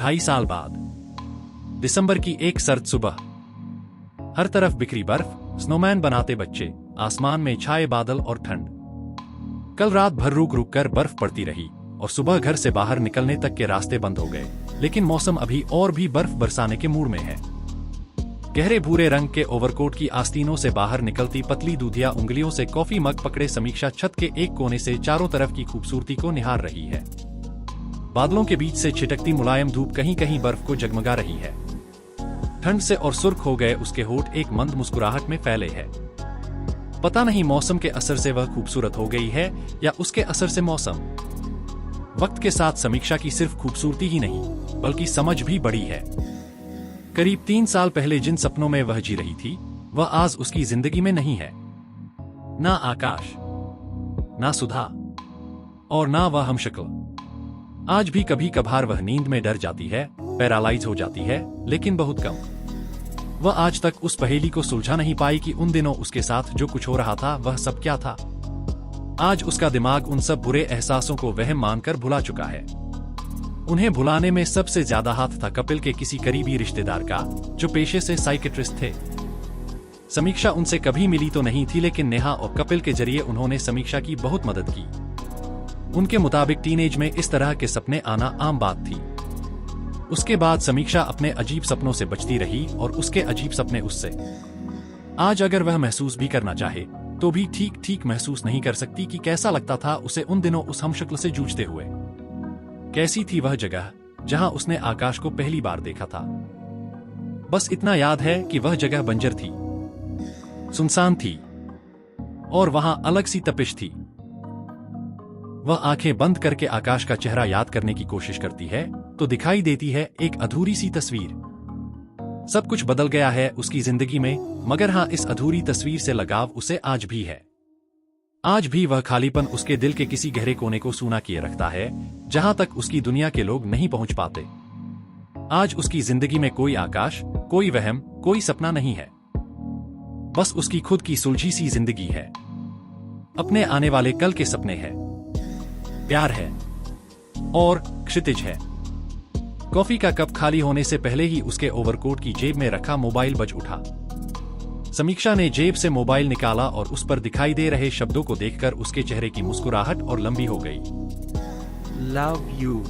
2.5 साल बाद दिसंबर की एक सर्द सुबह, हर तरफ बिखरी बर्फ, स्नोमैन बनाते बच्चे, आसमान में छाए बादल और ठंड। कल रात भर रुक रुक कर बर्फ पड़ती रही और सुबह घर से बाहर निकलने तक के रास्ते बंद हो गए, लेकिन मौसम अभी और भी बर्फ बरसाने के मूड में है। गहरे भूरे रंग के ओवरकोट की आस्तीनों से बाहर निकलती पतली दूधिया उंगलियों से कॉफी मग पकड़े समीक्षा छत के एक कोने से चारों तरफ की खूबसूरती को निहार रही है। बादलों के बीच से छिटकती मुलायम धूप कहीं कहीं बर्फ को जगमगा रही है। ठंड से और सुर्ख हो गए उसके होंठ एक मंद मुस्कुराहट में फैले हैं। पता नहीं मौसम के असर से वह खूबसूरत हो गई है या उसके असर से मौसम। वक्त के साथ समीक्षा की सिर्फ खूबसूरती ही नहीं बल्कि समझ भी बढ़ी है। करीब 3 साल पहले जिन सपनों में वह जी रही थी वह आज उसकी जिंदगी में नहीं है। ना आकाश, ना सुधा और ना वह हमशक्ल। आज भी कभी कभार वह नींद में डर जाती है, पैरालाइज हो जाती है, लेकिन बहुत कम। वह आज तक उस पहेली को सुलझा नहीं पाई कि उन दिनों उसके साथ जो कुछ हो रहा था वह सब क्या था। आज उसका दिमाग उन सब बुरे एहसासों को वहम मानकर भुला चुका है। उन्हें भुलाने में सबसे ज्यादा हाथ था कपिल के किसी करीबी रिश्तेदार का, जो पेशे से साइकियाट्रिस्ट थे। समीक्षा उनसे कभी मिली तो नहीं थी, लेकिन नेहा और कपिल के जरिए उन्होंने समीक्षा की बहुत मदद की। उनके मुताबिक टीनेज में इस तरह के सपने आना आम बात थी। उसके बाद समीक्षा अपने अजीब सपनों से बचती रही और उसके अजीब सपने उससे। आज अगर वह महसूस भी करना चाहे तो भी ठीक ठीक महसूस नहीं कर सकती कि कैसा लगता था उसे उन दिनों उस हमशक्ल से जूझते हुए। कैसी थी वह जगह जहां उसने आकाश को पहली बार देखा था। बस इतना याद है कि वह जगह बंजर थी, सुनसान थी और वहां अलग सी तपिश थी। वह आंखें बंद करके आकाश का चेहरा याद करने की कोशिश करती है तो दिखाई देती है एक अधूरी सी तस्वीर। सब कुछ बदल गया है उसकी जिंदगी में, मगर हाँ, इस अधूरी तस्वीर से लगाव उसे आज भी है। आज भी वह खालीपन उसके दिल के किसी गहरे कोने को सूना किए रखता है, जहां तक उसकी दुनिया के लोग नहीं पहुंच पाते। आज उसकी जिंदगी में कोई आकाश, कोई वहम, कोई सपना नहीं है। बस उसकी खुद की सुलझी सी जिंदगी है। अपने आने वाले कल के सपने हैं, प्यार है और क्षितिज है। कॉफी का कप खाली होने से पहले ही उसके ओवरकोट की जेब में रखा मोबाइल बज उठा। समीक्षा ने जेब से मोबाइल निकाला और उस पर दिखाई दे रहे शब्दों को देखकर उसके चेहरे की मुस्कुराहट और लंबी हो गई। Love you.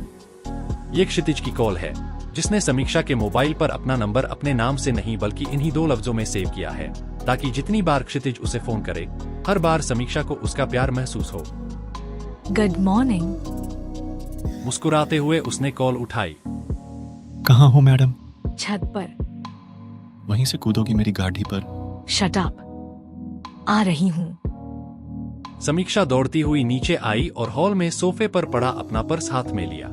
ये क्षितिज की कॉल है, जिसने समीक्षा के मोबाइल पर अपना नंबर अपने नाम से नहीं बल्कि इन्हीं 2 लफ्जों में सेव किया है, ताकि जितनी बार क्षितिज उसे फोन करे हर बार समीक्षा को उसका प्यार महसूस हो। Good morning. मुस्कुराते हुए उसने कॉल उठाई। कहाँ हो मैडम? छत पर। वहीं से कूदोगी मेरी गाड़ी पर? शट अप, आ रही हूँ। समीक्षा दौड़ती हुई नीचे आई और हॉल में सोफे पर पड़ा अपना पर्स हाथ में लिया।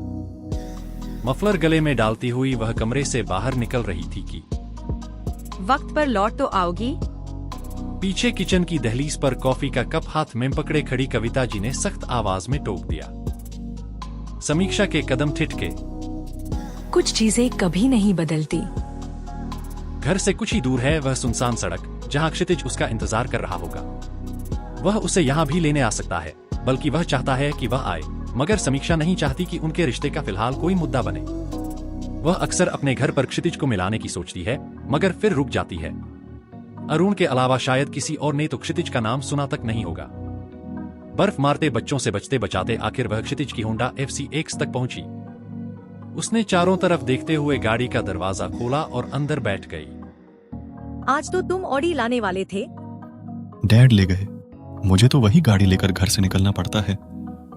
मफलर गले में डालती हुई वह कमरे से बाहर निकल रही थी कि वक्त पर लौट तो आओगी? पीछे किचन की दहलीज पर कॉफी का कप हाथ में पकड़े खड़ी कविता जी ने सख्त आवाज में टोक दिया। समीक्षा के कदम ठिठके। कुछ चीजें कभी नहीं बदलती। घर से कुछ ही दूर है वह सुनसान सड़क, जहां क्षितिज उसका इंतजार कर रहा होगा। वह उसे यहाँ भी लेने आ सकता है, बल्कि वह चाहता है कि वह आए, मगर समीक्षा नहीं चाहती कि उनके रिश्ते का फिलहाल कोई मुद्दा बने। वह अक्सर अपने घर पर क्षितिज को मिलाने की सोचती है, मगर फिर रुक जाती है। अरुण के अलावा शायद किसी और ने तो क्षितिज का नाम सुना तक नहीं होगा। बर्फ मारते बच्चों से बचते बचाते आखिर वह क्षितिज की होंडा FC1 तक पहुंची। उसने चारों तरफ देखते हुए गाड़ी का दरवाजा खोला और अंदर बैठ गई। आज तो तुम ऑडी लाने वाले थे। डैड ले गए। मुझे तो वही गाड़ी लेकर घर से निकलना पड़ता है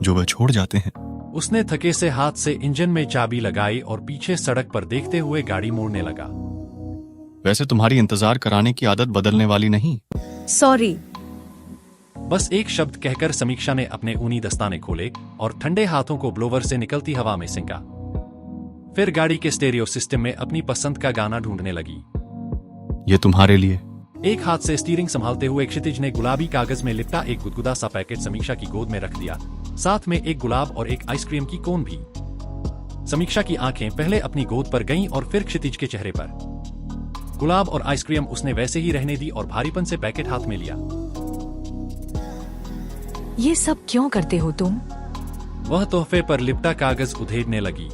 जो वह छोड़ जाते हैं। उसने थके से हाथ से इंजन में चाबी लगाई और पीछे सड़क पर देखते हुए गाड़ी मोड़ने लगा। वैसे तुम्हारी इंतजार कराने की आदत बदलने वाली नहीं। सॉरी। बस एक शब्द कहकर समीक्षा ने अपने ऊनी दस्ताने खोले और ठंडे हाथों को ब्लोवर से निकलती हवा में सिंका। फिर गाड़ी के स्टेरियो सिस्टम में अपनी पसंद का गाना ढूंढने लगी। ये तुम्हारे लिए। एक हाथ से स्टीयरिंग संभालते हुए क्षितिज ने गुलाबी कागज में लिपटा एक गुदगुदा सा पैकेट समीक्षा की गोद में रख दिया, साथ में एक गुलाब और एक आइसक्रीम की कोन भी। समीक्षा की आंखें पहले अपनी गोद पर गईं और फिर क्षितिज के चेहरे पर। गुलाब और आइसक्रीम उसने वैसे ही रहने दी और भारीपन से पैकेट हाथ में लिया। ये सब क्यों करते हो तुम? वह तोहफे पर लिपटा कागज उधेड़ने लगी।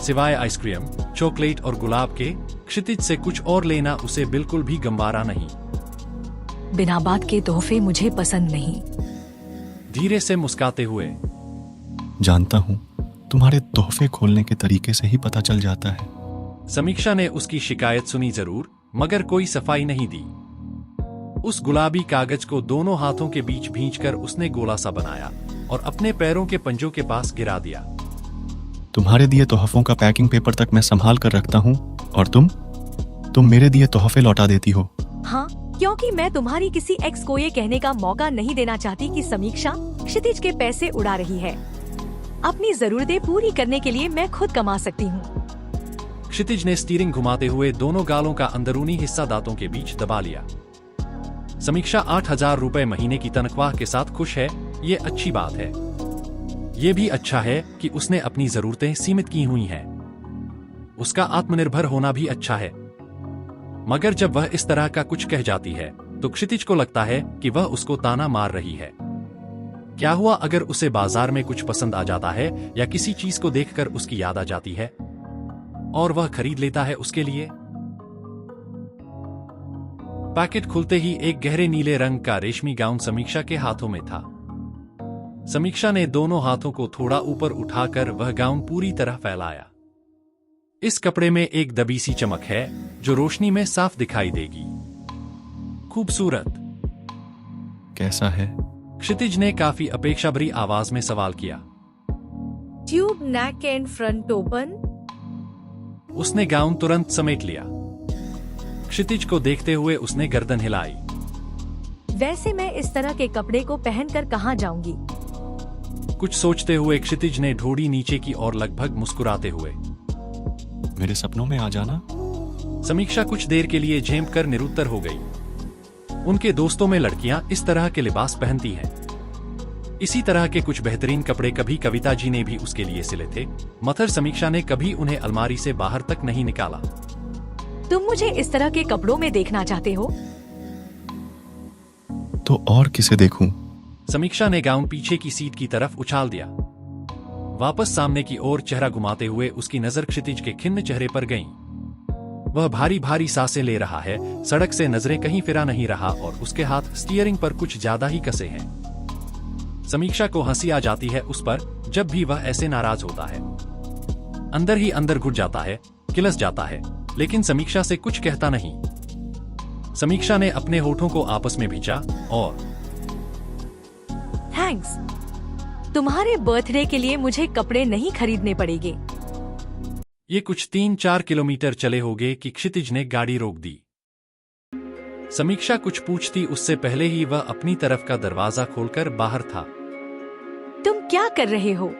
सिवाय आइसक्रीम, चॉकलेट और गुलाब के, क्षितिज से कुछ और लेना उसे बिल्कुल भी गंवारा नहीं। बिना बात के तोहफे मुझे पसंद नहीं। धीरे से मुस्काते हुए, जानता हूँ, तुम्हारे तोहफे खोलने के तरीके से ही पता चल जाता है। समीक्षा ने उसकी शिकायत सुनी जरूर, मगर कोई सफाई नहीं दी। उस गुलाबी कागज को दोनों हाथों के बीच भींचकर उसने गोला सा बनाया और अपने पैरों के पंजों के पास गिरा दिया। तुम्हारे दिए तोहफों का पैकिंग पेपर तक मैं संभाल कर रखता हूँ, और तुम मेरे दिए तोहफे लौटा देती हो। हाँ, क्योंकि मैं तुम्हारी किसी एक्स को ये कहने का मौका नहीं देना चाहती कि समीक्षा क्षितिज के पैसे उड़ा रही है। अपनी जरूरतें पूरी करने के लिए मैं खुद कमा सकती हूँ। क्षितिज ने स्टीयरिंग घुमाते हुए दोनों गालों का अंदरूनी हिस्सा दांतों के बीच दबा लिया। समीक्षा 8,000 रुपए महीने की तनख्वाह के साथ खुश है, ये अच्छी बात है। ये भी अच्छा है कि उसने अपनी जरूरतें सीमित की हुई हैं। उसका आत्मनिर्भर होना भी अच्छा है। मगर जब वह इस तरह का कुछ कह जाती है तो क्षितिज को लगता है कि वह उसको ताना मार रही है। क्या हुआ अगर उसे बाजार में कुछ पसंद आ जाता है या किसी चीज को देखकर उसकी याद आ जाती है और वह खरीद लेता है उसके लिए? पैकेट खुलते ही एक गहरे नीले रंग का रेशमी गाउन समीक्षा के हाथों में था। समीक्षा ने दोनों हाथों को थोड़ा ऊपर उठाकर वह गाउन पूरी तरह फैलाया। इस कपड़े में एक दबी सी चमक है जो रोशनी में साफ दिखाई देगी। खूबसूरत। कैसा है? क्षितिज ने काफी अपेक्षा भरी आवाज में सवाल किया। Tube neck and front open. उसने गाउन तुरंत समेट लिया। क्षितिज को देखते हुए उसने गर्दन हिलाई। वैसे मैं इस तरह के कपड़े को पहनकर कहाँ जाऊंगी? कुछ सोचते हुए क्षितिज ने ढोड़ी नीचे की और लगभग मुस्कुराते हुए, मेरे सपनों में आ जाना। समीक्षा कुछ देर के लिए झेंप कर निरुत्तर हो गई। उनके दोस्तों में लड़कियां इस तरह के लिबास पहनती हैं। इसी तरह के कुछ बेहतरीन कपड़े कभी कविता जी ने भी उसके लिए सिले थे, मगर समीक्षा ने कभी उन्हें अलमारी से बाहर तक नहीं निकाला। तुम मुझे इस तरह के कपड़ों में देखना चाहते हो? तो और किसे देखूं? समीक्षा ने गाउन पीछे की सीट की तरफ उछाल दिया। वापस सामने की ओर चेहरा घुमाते हुए उसकी नजर क्षितिज के खिन्न चेहरे पर गई। वह भारी भारी सांसें ले रहा है, सड़क से नजरें कहीं फिरा नहीं रहा और उसके हाथ स्टीयरिंग पर कुछ ज्यादा ही कसे हैं। समीक्षा को हंसी आ जाती है उस पर जब भी वह ऐसे नाराज होता है। अंदर ही अंदर घुट जाता है, किलस जाता है, लेकिन समीक्षा से कुछ कहता नहीं। समीक्षा ने अपने होठों को आपस में भींचा और थैंक्स। तुम्हारे बर्थडे के लिए मुझे कपड़े नहीं खरीदने पड़ेंगे। ये कुछ 3-4 किलोमीटर चले होंगे कि क्षितिज ने गाड़ी रोक दी। समीक्षा कुछ पूछती उससे पहले ही वह अपनी तरफ का दरवाजा खोलकर बाहर था। तुम क्या कर रहे हो?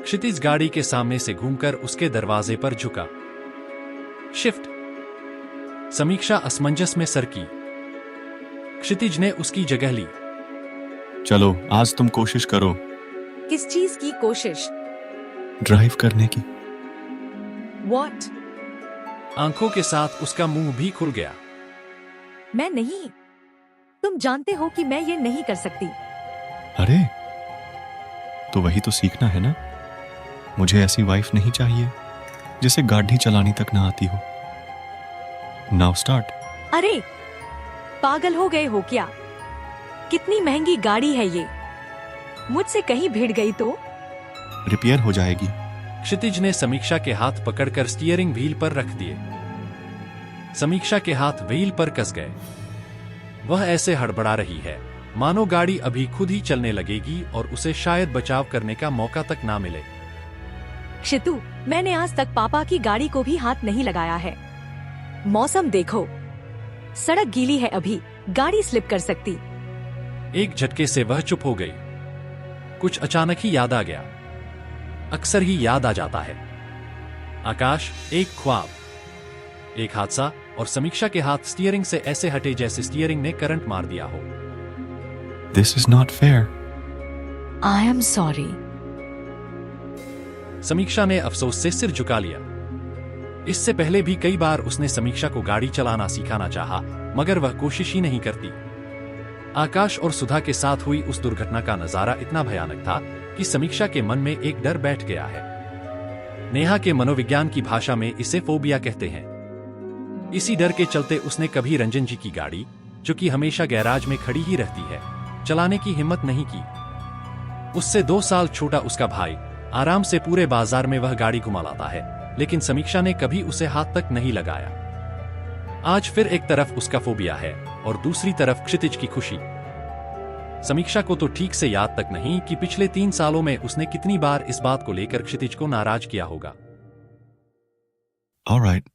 क्षितिज गाड़ी के सामने से घूमकर उसके दरवाजे पर झुका। शिफ्ट। समीक्षा असमंजस में सरकी। क्षितिज ने उसकी जगह ली। चलो आज तुम कोशिश करो। किस चीज की कोशिश? ड्राइव करने की। What? आंखों के साथ उसका मुंह भी खुल गया। मैं नहीं। तुम जानते हो कि मैं ये नहीं कर सकती। अरे तो वही तो सीखना है ना। मुझे ऐसी वाइफ नहीं चाहिए जिसे गाड़ी चलानी तक ना आती हो। Now start. अरे पागल हो गए हो क्या? कितनी महंगी गाड़ी है ये। मुझसे कहीं भिड़ गई तो? रिपेयर हो जाएगी। क्षितिज ने समीक्षा के हाथ पकड़कर स्टीयरिंग व्हील पर रख दिए। समीक्षा के हाथ व्हील पर कस गए। वह ऐसे हड़बड़ा रही है मानो गाड़ी अभी खुद ही चलने लगेगी और उसे शायद बचाव करने का मौका तक ना मिले। क्षितु, मैंने आज तक पापा की गाड़ी को भी हाथ नहीं लगाया है। मौसम देखो, सड़क गीली है, अभी गाड़ी स्लिप कर सकती। एक झटके से वह चुप हो गई। कुछ अचानक ही याद आ गया। अक्सर ही याद आ जाता है। आकाश, एक ख्वाब, एक हादसा और समीक्षा के हाथ स्टीयरिंग से ऐसे हटे जैसे स्टीयरिंग ने करंट मार दिया हो। This is not fair. I am sorry. समीक्षा ने अफसोस से सिर झुका लिया। इससे पहले भी कई बार उसने समीक्षा को गाड़ी चलाना सिखाना चाहा, मगर वह कोशिश ही नहीं करती। आकाश और सुधा के साथ हुई उस दुर्घटना का नजारा इतना भयानक था कि समीक्षा के मन में एक डर बैठ गया है। नेहा के मनोविज्ञान की भाषा में इसे फोबिया कहते हैं। इसी डर के चलते उसने कभी रंजन जी की गाड़ी, जो कि हमेशा गैराज में खड़ी ही रहती है, चलाने की हिम्मत नहीं की। उससे 2 साल छोटा उसका भाई आराम से पूरे बाजार में वह गाड़ी घुमा लाता है, लेकिन समीक्षा ने कभी उसे हाथ तक नहीं लगाया। आज फिर एक तरफ उसका फोबिया है और दूसरी तरफ क्षितिज की खुशी। समीक्षा को तो ठीक से याद तक नहीं कि पिछले 3 सालों में उसने कितनी बार इस बात को लेकर क्षितिज को नाराज किया होगा। Alright.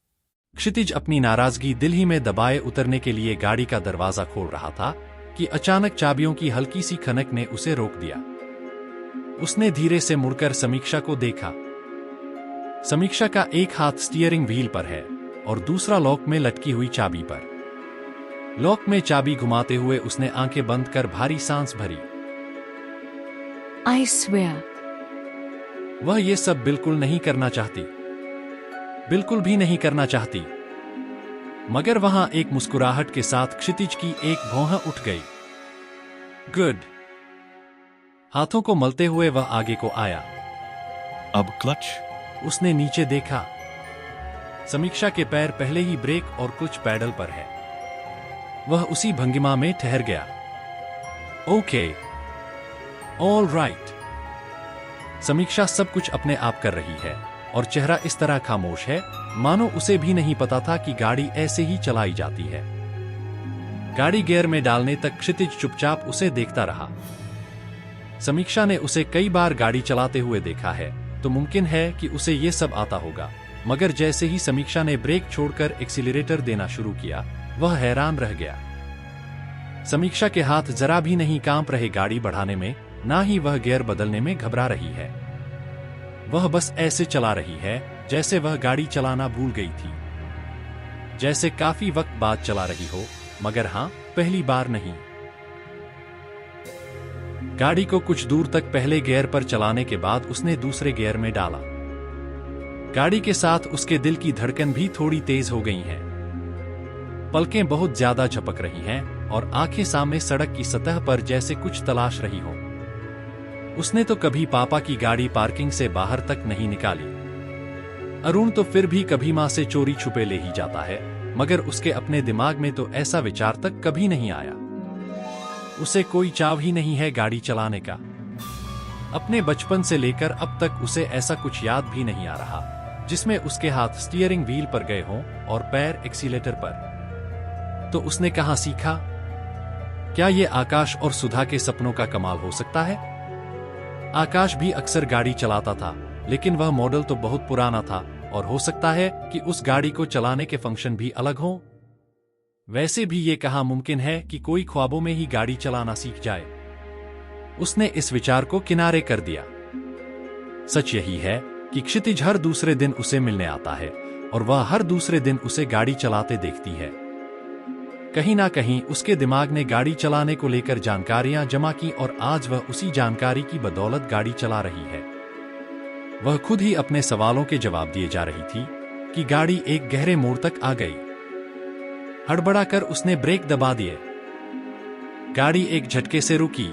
क्षितिज अपनी नाराजगी दिल ही में दबाए उतरने के लिए गाड़ी का दरवाजा खोल रहा था कि अचानक चाबियों की हल्की सी खनक ने उसे रोक दिया। उसने धीरे से मुड़कर समीक्षा को देखा। समीक्षा का एक हाथ स्टीयरिंग व्हील पर है और दूसरा लॉक में लटकी हुई चाबी पर। लॉक में चाबी घुमाते हुए उसने आंखें बंद कर भारी सांस भरी। I swear. वह ये सब बिल्कुल नहीं करना चाहती, बिल्कुल भी नहीं करना चाहती। मगर वहां एक मुस्कुराहट के साथ क्षितिज की एक भौं उठ गई। गुड। हाथों को मलते हुए वह आगे को आया। अब क्लच। उसने नीचे देखा। समीक्षा के पैर पहले ही ब्रेक और क्लच पैडल पर है। वह उसी भंगिमा में ठहर गया। Okay, all right. समीक्षा सब कुछ अपने आप कर रही है और चेहरा इस तरह खामोश है मानो उसे भी नहीं पता था कि गाड़ी ऐसे ही चलाई जाती है। गाड़ी गियर में डालने तक क्षितिज चुपचाप उसे देखता रहा। समीक्षा ने उसे कई बार गाड़ी चलाते हुए देखा है, तो मुमकिन है कि उसे ये सब आता होगा। मगर जैसे ही समीक्षा ने ब्रेक छोड़कर एक्सीलरेटर देना शुरू किया, वह हैरान रह गया। समीक्षा के हाथ जरा भी नहीं कांप रहे गाड़ी बढ़ाने में, ना ही वह गियर बदलने में घबरा रही है। वह बस ऐसे चला रही है जैसे वह गाड़ी चलाना भूल गई थी, जैसे काफी वक्त बाद चला रही हो, मगर हां, पहली बार नहीं। गाड़ी को कुछ दूर तक पहले गियर पर चलाने के बाद उसने दूसरे गियर में डाला। गाड़ी के साथ उसके दिल की धड़कन भी थोड़ी तेज हो गई है। पलकें बहुत ज्यादा झपक रही हैं और आंखें सामने सड़क की सतह पर जैसे कुछ तलाश रही हो। उसने तो कभी पापा की गाड़ी पार्किंग से बाहर तक नहीं निकाली। अरुण तो फिर भी कभी मां से चोरी छुपे ले ही जाता है, मगर उसके अपने दिमाग में तो ऐसा विचार तक कभी नहीं आया। उसे कोई चाव ही नहीं है गाड़ी चलाने का। अपने बचपन से लेकर अब तक उसे ऐसा कुछ याद भी नहीं आ रहा जिसमें उसके हाथ स्टीयरिंग व्हील पर गए हों और पैर एक्सीलेटर पर। तो उसने कहां सीखा? क्या ये आकाश और सुधा के सपनों का कमाल हो सकता है? आकाश भी अक्सर गाड़ी चलाता था, लेकिन वह मॉडल तो बहुत पुराना था और हो सकता है कि उस गाड़ी को चलाने के फंक्शन भी अलग हों। वैसे भी ये कहां मुमकिन है कि कोई ख्वाबों में ही गाड़ी चलाना सीख जाए। उसने इस विचार को किनारे कर दिया। सच यही है कि क्षितिज हर दूसरे दिन उसे मिलने आता है और वह हर दूसरे दिन उसे गाड़ी चलाते देखती है। कहीं ना कहीं उसके दिमाग ने गाड़ी चलाने को लेकर जानकारियां जमा की और आज वह उसी जानकारी की बदौलत गाड़ी चला रही है। वह खुद ही अपने सवालों के जवाब दिए जा रही थी कि गाड़ी एक गहरे मोड़ तक आ गई। हड़बड़ाकर उसने ब्रेक दबा दिए। गाड़ी एक झटके से रुकी।